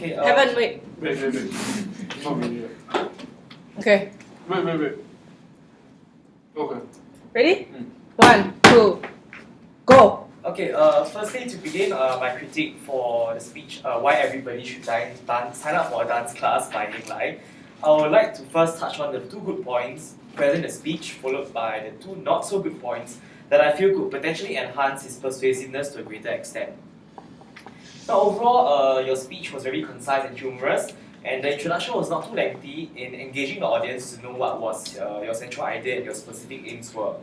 Okay. Haven't, wait. Wait. Not really. Okay. Wait. Okay. Ready? 1, 2, go! Okay, firstly, to begin my critique for the speech, why everybody should sign up for a dance class by Heng, I would like to first touch on the 2 good points present in the speech, followed by the 2 not so good points that I feel could potentially enhance his persuasiveness to a greater extent. Now, overall, your speech was very concise and humorous, and the introduction was not too lengthy in engaging the audience to know what was your central idea and your specific aims were.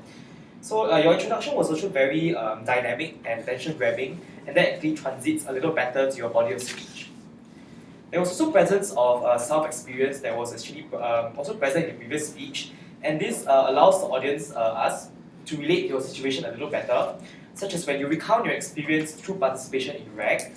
So your introduction was also very dynamic and attention-grabbing, and that actually transits a little better to your body of speech. There was also presence of self-experience that was actually also present in the previous speech, and this allows the audience, us, to relate to your situation a little better, such as when you recount your experience through participation in REC.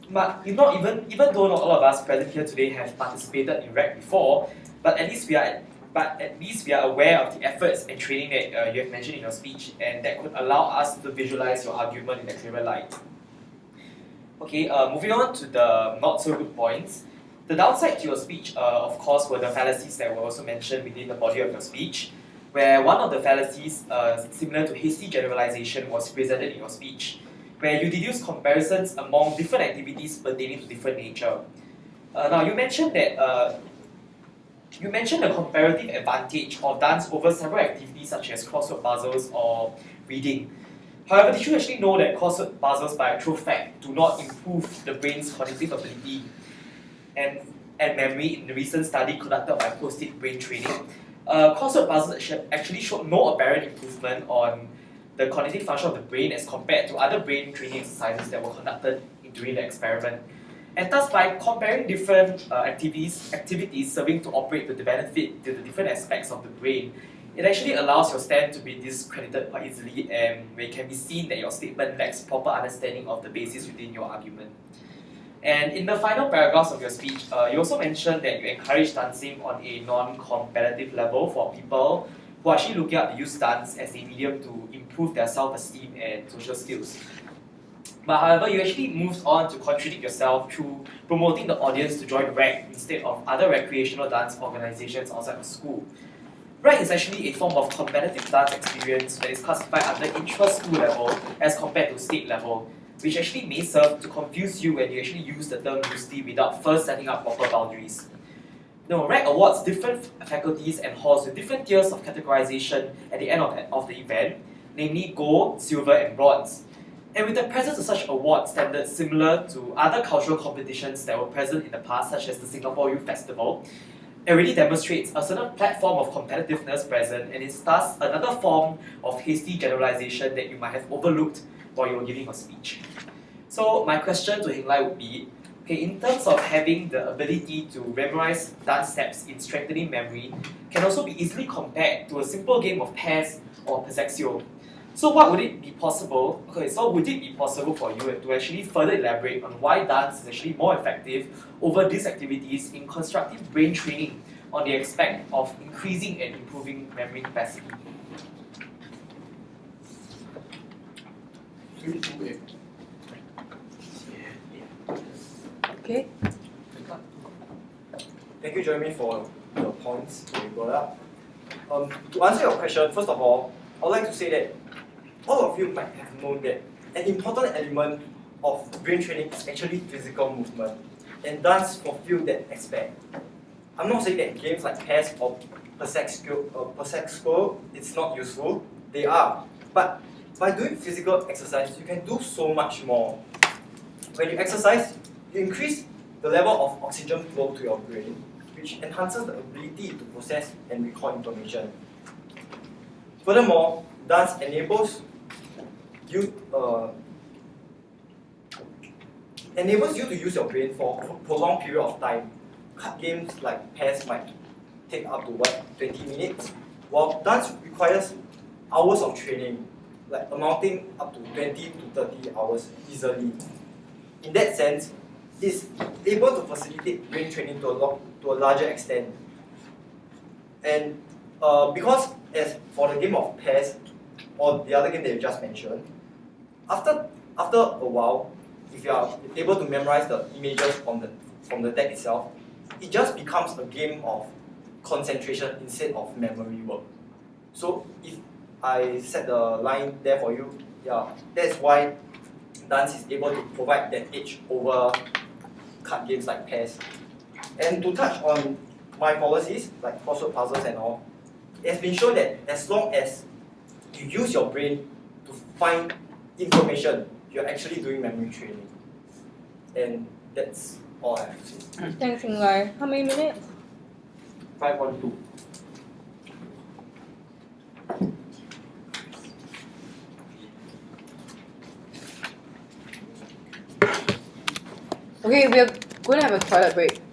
But even though not all of us present here today have participated in REC before, but at least we are aware of the efforts and training that you have mentioned in your speech, and that could allow us to visualize your argument in a clearer light. Okay, moving on to the not so good points. The downside to your speech, of course, were the fallacies that were also mentioned within the body of your speech, where one of the fallacies, similar to hasty generalization, was presented in your speech, where you deduce comparisons among different activities pertaining to different nature. Now, you mentioned that you mentioned the comparative advantage of dance over several activities such as crossword puzzles or reading. However, did you actually know that crossword puzzles, by actual fact, do not improve the brain's cognitive ability and memory in the recent study conducted by Post-it brain training? Crossword puzzles actually showed no apparent improvement on the cognitive function of the brain as compared to other brain training exercises that were conducted during the experiment. And thus, by comparing different activities serving to operate to the benefit to the different aspects of the brain, it actually allows your stand to be discredited quite easily, and where it can be seen that your statement lacks proper understanding of the basis within your argument. And in the final paragraphs of your speech, you also mentioned that you encourage dancing on a non-competitive level for people who are actually looking at the use dance as a medium to improve their self-esteem and social skills. But however, you actually moved on to contradict yourself through promoting the audience to join REC instead of other recreational dance organizations outside of school. REC is actually a form of competitive dance experience that is classified under intra-school level as compared to state level, which actually may serve to confuse you when you actually use the term loosely without first setting up proper boundaries. No, REC awards different faculties and halls with different tiers of categorization at the end of the event, namely gold, silver, and bronze. And with the presence of such award standards similar to other cultural competitions that were present in the past, such as the Singapore Youth Festival, it really demonstrates a certain platform of competitiveness present, and is thus another form of hasty generalization that you might have overlooked while you were giving your speech. So my question to Heng would be, okay, in terms of having the ability to memorize dance steps in strengthening memory, can also be easily compared to a simple game of pairs or Persuasive. So would it be possible for you to actually further elaborate on why dance is actually more effective over these activities in constructive brain training on the aspect of increasing and improving memory capacity? 3, 2, 8. Okay. Thank you, Jeremy, for the points that you brought up. To answer your question, first of all, I would like to say that all of you might have known that an important element of brain training is actually physical movement, and dance fulfill that aspect. I'm not saying that games like pairs or Persuasive it's not useful. They are, but by doing physical exercise, you can do so much more. When you exercise, you increase the level of oxygen flow to your brain, which enhances the ability to process and recall information. Furthermore, dance enables you to use your brain for a prolonged period of time. Card games like pairs might take up to 20 minutes, while dance requires hours of training, like amounting up to 20 to 30 hours easily. In that sense, it's able to facilitate brain training to a larger extent. And because as for the game of pairs, or the other game that you just mentioned, after a while, if you are able to memorize the images from the deck itself, it just becomes a game of concentration instead of memory work. So if I set the line there for you, yeah, that's why dance is able to provide that edge over card games like pairs. And to touch on my policies, like crossword puzzles and all, it has been shown that as long as you use your brain to find information, you're actually doing memory training. And that's all I have to say. Thanks, Heng. How many minutes? 512. Okay, we are going to have a toilet break.